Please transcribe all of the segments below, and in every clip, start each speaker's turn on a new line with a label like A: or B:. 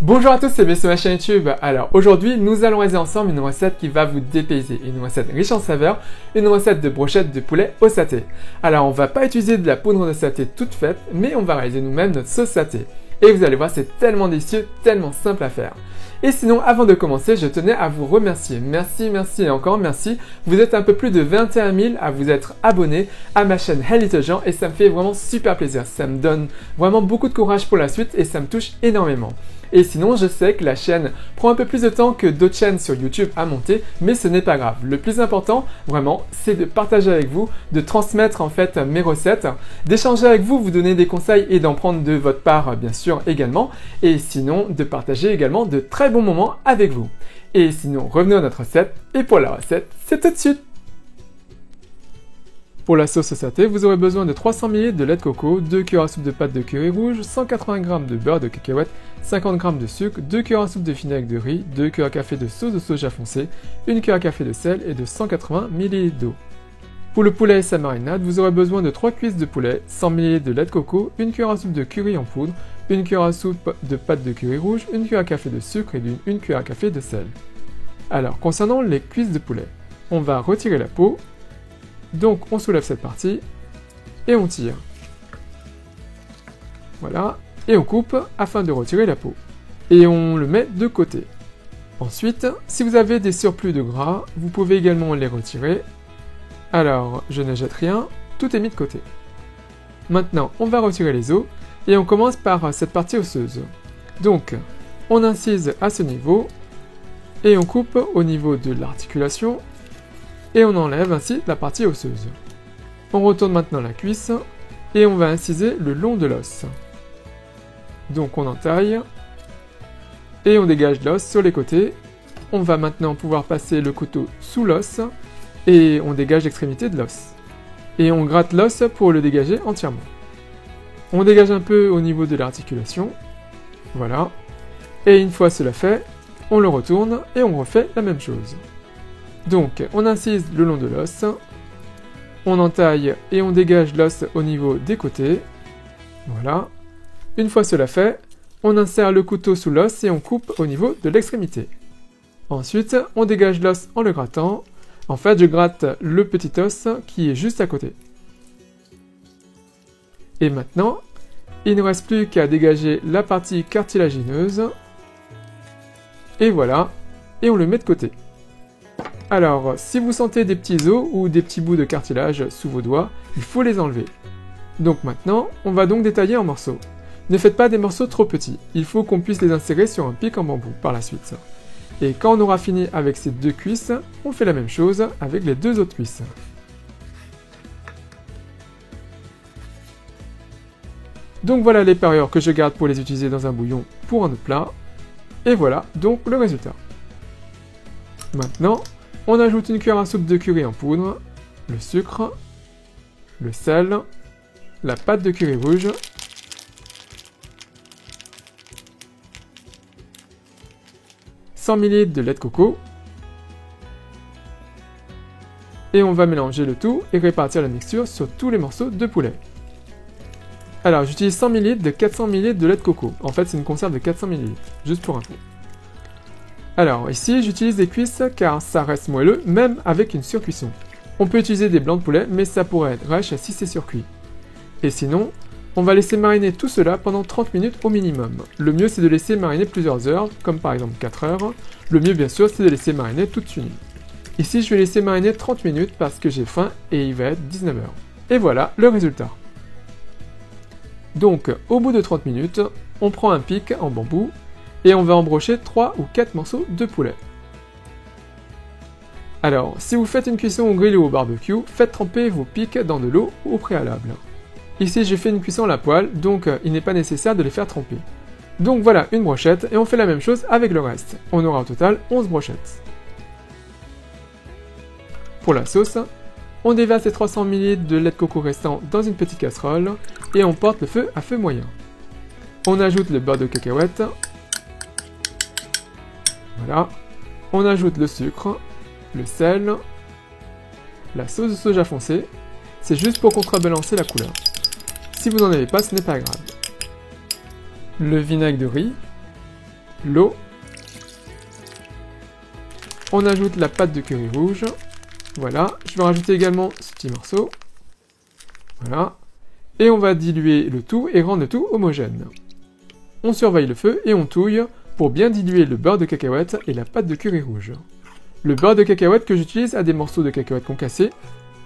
A: Bonjour à tous, c'est bien sur ma chaîne YouTube. Alors aujourd'hui, nous allons réaliser ensemble une recette qui va vous dépayser. Une recette riche en saveurs, une recette de brochettes de poulet au saté. Alors on va pas utiliser de la poudre de saté toute faite, mais on va réaliser nous-mêmes notre sauce saté. Et vous allez voir, c'est tellement délicieux, tellement simple à faire. Et sinon, avant de commencer, je tenais à vous remercier. Merci et encore merci. Vous êtes un peu plus de 21 000 à vous être abonnés à ma chaîne Hey Little Jean et ça me fait vraiment super plaisir. Ça me donne vraiment beaucoup de courage pour la suite et ça me touche énormément. Et sinon, je sais que la chaîne prend un peu plus de temps que d'autres chaînes sur YouTube à monter, mais ce n'est pas grave. Le plus important, vraiment, c'est de partager avec vous, de transmettre en fait mes recettes, d'échanger avec vous, vous donner des conseils et d'en prendre de votre part, bien sûr, également. Et sinon, de partager également de très bons moments avec vous. Et sinon, revenons à notre recette. Et pour la recette, c'est tout de suite. Pour la sauce saté, vous aurez besoin de 300 ml de lait de coco, 2 cuillères à soupe de pâte de curry rouge, 180 g de beurre de cacahuète, 50 g de sucre, 2 cuillères à soupe de vinaigre de riz, 2 cuillères à café de sauce de soja foncé, 1 cuillère à café de sel et de 180 ml d'eau. Pour le poulet et sa marinade, vous aurez besoin de 3 cuisses de poulet, 100 ml de lait de coco, 1 cuillère à soupe de curry en poudre, 1 cuillère à soupe de pâte de curry rouge, 1 cuillère à café de sucre et 1 cuillère à café de sel. Alors, concernant les cuisses de poulet, on va retirer la peau. Donc on soulève cette partie et on tire. Voilà, et on coupe afin de retirer la peau. Et on le met de côté. Ensuite, si vous avez des surplus de gras, vous pouvez également les retirer. Alors, je ne jette rien, tout est mis de côté. Maintenant, on va retirer les os et on commence par cette partie osseuse. Donc, on incise à ce niveau et on coupe au niveau de l'articulation. Et on enlève ainsi la partie osseuse. On retourne maintenant la cuisse et on va inciser le long de l'os. Donc on entaille et on dégage l'os sur les côtés. On va maintenant pouvoir passer le couteau sous l'os et on dégage l'extrémité de l'os. Et on gratte l'os pour le dégager entièrement. On dégage un peu au niveau de l'articulation. Voilà. Et une fois cela fait, on le retourne et on refait la même chose. Donc, on incise le long de l'os, on entaille et on dégage l'os au niveau des côtés. Voilà. Une fois cela fait, on insère le couteau sous l'os et on coupe au niveau de l'extrémité. Ensuite, on dégage l'os en le grattant. En fait, je gratte le petit os qui est juste à côté. Et maintenant, il ne reste plus qu'à dégager la partie cartilagineuse. Et voilà, et on le met de côté. Alors, si vous sentez des petits os ou des petits bouts de cartilage sous vos doigts, il faut les enlever. Donc maintenant, on va donc détailler en morceaux. Ne faites pas des morceaux trop petits, il faut qu'on puisse les insérer sur un pic en bambou par la suite. Et quand on aura fini avec ces deux cuisses, on fait la même chose avec les deux autres cuisses. Donc voilà les parures que je garde pour les utiliser dans un bouillon pour un autre plat. Et voilà donc le résultat. Maintenant, on ajoute une cuillère à soupe de curry en poudre, le sucre, le sel, la pâte de curry rouge, « 100 ml de lait de coco, et on va mélanger le tout et répartir la mixture sur tous les morceaux de poulet. Alors j'utilise 100 ml de 400 ml de lait de coco, en fait c'est une conserve de 400 ml, juste pour info. Alors ici j'utilise des cuisses car ça reste moelleux même avec une surcuisson. On peut utiliser des blancs de poulet mais ça pourrait être rêche si c'est surcuit. Et sinon, on va laisser mariner tout cela pendant 30 minutes au minimum. Le mieux c'est de laisser mariner plusieurs heures, comme par exemple 4 heures. Le mieux bien sûr c'est de laisser mariner toute une nuit. Ici je vais laisser mariner 30 minutes parce que j'ai faim et il va être 19 heures. Et voilà le résultat. Donc au bout de 30 minutes, on prend un pic en bambou et on va embrocher 3 ou 4 morceaux de poulet. Alors, si vous faites une cuisson au grill ou au barbecue, faites tremper vos pics dans de l'eau au préalable. Ici, j'ai fait une cuisson à la poêle, donc il n'est pas nécessaire de les faire tremper. Donc voilà une brochette, et on fait la même chose avec le reste. On aura au total 11 brochettes. Pour la sauce, on déverse les 300 ml de lait de coco restant dans une petite casserole, et on porte le feu à feu moyen. On ajoute le beurre de cacahuète. Voilà, on ajoute le sucre, le sel, la sauce de soja foncé, c'est juste pour contrebalancer la couleur. Si vous n'en avez pas, ce n'est pas grave. Le vinaigre de riz, l'eau. On ajoute la pâte de curry rouge. Voilà, je vais rajouter également ce petit morceau. Voilà. Et on va diluer le tout et rendre le tout homogène. On surveille le feu et on touille pour bien diluer le beurre de cacahuète et la pâte de curry rouge. Le beurre de cacahuète que j'utilise a des morceaux de cacahuètes concassés,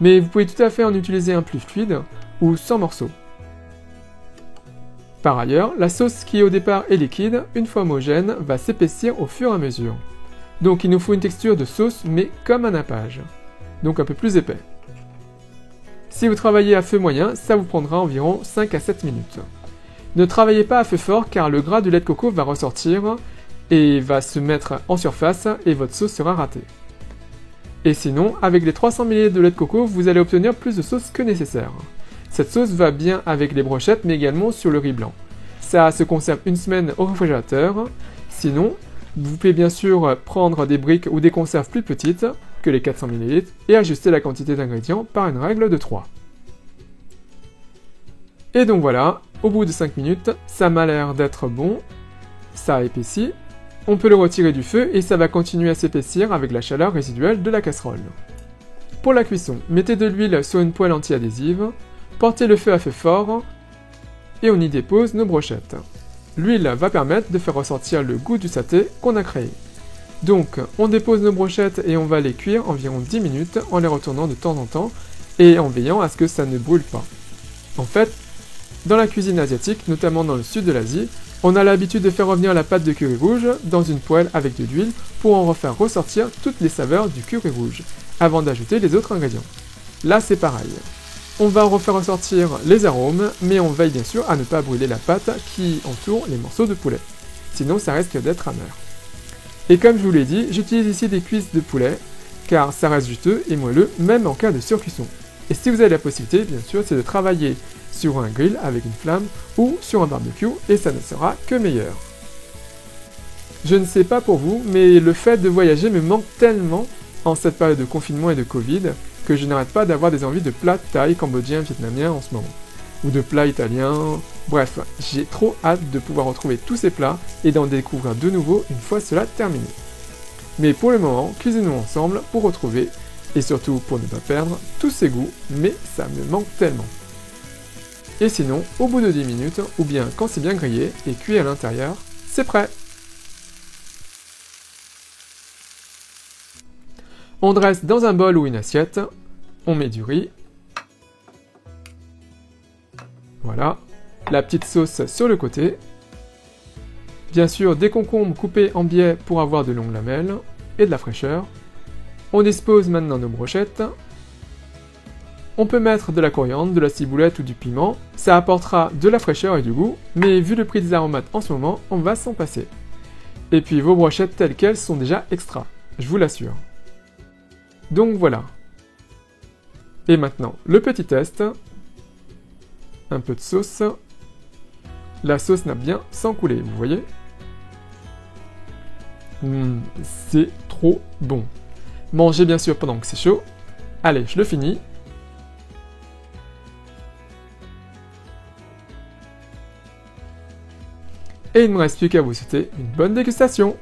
A: mais vous pouvez tout à fait en utiliser un plus fluide ou sans morceaux. Par ailleurs, la sauce qui au départ est liquide, une fois homogène, va s'épaissir au fur et à mesure. Donc il nous faut une texture de sauce, mais comme un nappage. Donc un peu plus épais. Si vous travaillez à feu moyen, ça vous prendra environ 5 à 7 minutes. Ne travaillez pas à feu fort car le gras du lait de coco va ressortir et va se mettre en surface et votre sauce sera ratée. Et sinon, avec les 300 ml de lait de coco, vous allez obtenir plus de sauce que nécessaire. Cette sauce va bien avec les brochettes mais également sur le riz blanc. Ça se conserve une semaine au réfrigérateur. Sinon, vous pouvez bien sûr prendre des briques ou des conserves plus petites que les 400 ml et ajuster la quantité d'ingrédients par une règle de 3. Et donc voilà, au bout de 5 minutes, ça m'a l'air d'être bon, ça a épaissi. On peut le retirer du feu et ça va continuer à s'épaissir avec la chaleur résiduelle de la casserole. Pour la cuisson, mettez de l'huile sur une poêle anti-adhésive, portez le feu à feu fort et on y dépose nos brochettes. L'huile va permettre de faire ressortir le goût du saté qu'on a créé. Donc, on dépose nos brochettes et on va les cuire environ 10 minutes en les retournant de temps en temps et en veillant à ce que ça ne brûle pas. En fait, dans la cuisine asiatique, notamment dans le sud de l'Asie, on a l'habitude de faire revenir la pâte de curry rouge dans une poêle avec de l'huile pour en refaire ressortir toutes les saveurs du curry rouge, avant d'ajouter les autres ingrédients. Là, c'est pareil. On va refaire ressortir les arômes, mais on veille bien sûr à ne pas brûler la pâte qui entoure les morceaux de poulet. Sinon, ça risque d'être amer. Et comme je vous l'ai dit, j'utilise ici des cuisses de poulet, car ça reste juteux et moelleux, même en cas de surcuisson. Et si vous avez la possibilité, bien sûr, c'est de travailler sur un grill avec une flamme ou sur un barbecue, et ça ne sera que meilleur. Je ne sais pas pour vous, mais le fait de voyager me manque tellement en cette période de confinement et de Covid, que je n'arrête pas d'avoir des envies de plats thaï, cambodgiens, vietnamiens en ce moment. Ou de plats italiens, bref, j'ai trop hâte de pouvoir retrouver tous ces plats et d'en découvrir de nouveau une fois cela terminé. Mais pour le moment, cuisinons ensemble pour retrouver, et surtout pour ne pas perdre, tous ces goûts, mais ça me manque tellement. Et sinon, au bout de 10 minutes, ou bien quand c'est bien grillé et cuit à l'intérieur, c'est prêt! On dresse dans un bol ou une assiette, on met du riz, voilà, la petite sauce sur le côté, bien sûr des concombres coupés en biais pour avoir de longues lamelles et de la fraîcheur. On dispose maintenant nos brochettes. On peut mettre de la coriandre, de la ciboulette ou du piment, ça apportera de la fraîcheur et du goût, mais vu le prix des aromates en ce moment, on va s'en passer. Et puis vos brochettes telles quelles sont déjà extra, je vous l'assure. Donc voilà. Et maintenant, le petit test. Un peu de sauce. La sauce n'a bien sans couler, vous voyez. C'est trop bon. Mangez bien sûr pendant que c'est chaud. Allez, je le finis. Et il ne me reste plus qu'à vous souhaiter une bonne dégustation.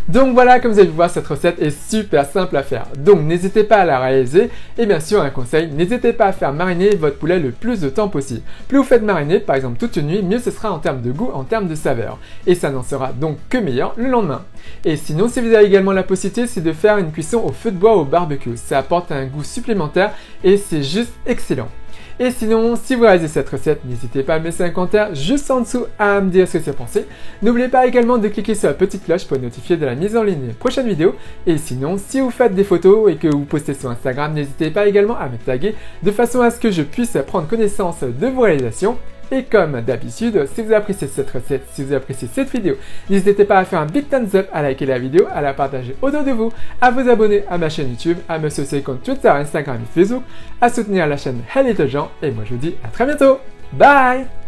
A: Donc voilà, comme vous avez pu voir, cette recette est super simple à faire. Donc n'hésitez pas à la réaliser. Et bien sûr, un conseil, n'hésitez pas à faire mariner votre poulet le plus de temps possible. Plus vous faites mariner, par exemple toute une nuit, mieux ce sera en termes de goût, en termes de saveur. Et ça n'en sera donc que meilleur le lendemain. Et sinon, si vous avez également la possibilité, c'est de faire une cuisson au feu de bois ou au barbecue. Ça apporte un goût supplémentaire et c'est juste excellent. Et sinon, si vous réalisez cette recette, n'hésitez pas à me laisser un commentaire juste en dessous à me dire ce que vous en pensez. N'oubliez pas également de cliquer sur la petite cloche pour être notifié de la mise en ligne des prochaines vidéos. Et sinon, si vous faites des photos et que vous postez sur Instagram, n'hésitez pas également à me taguer de façon à ce que je puisse prendre connaissance de vos réalisations. Et comme d'habitude, si vous appréciez cette recette, si vous appréciez cette vidéo, n'hésitez pas à faire un big thumbs up, à liker la vidéo, à la partager autour de vous, à vous abonner à ma chaîne YouTube, à me suivre sur les comptes Twitter, Instagram et Facebook, à soutenir la chaîne Hey Little Jean, et moi je vous dis à très bientôt. Bye!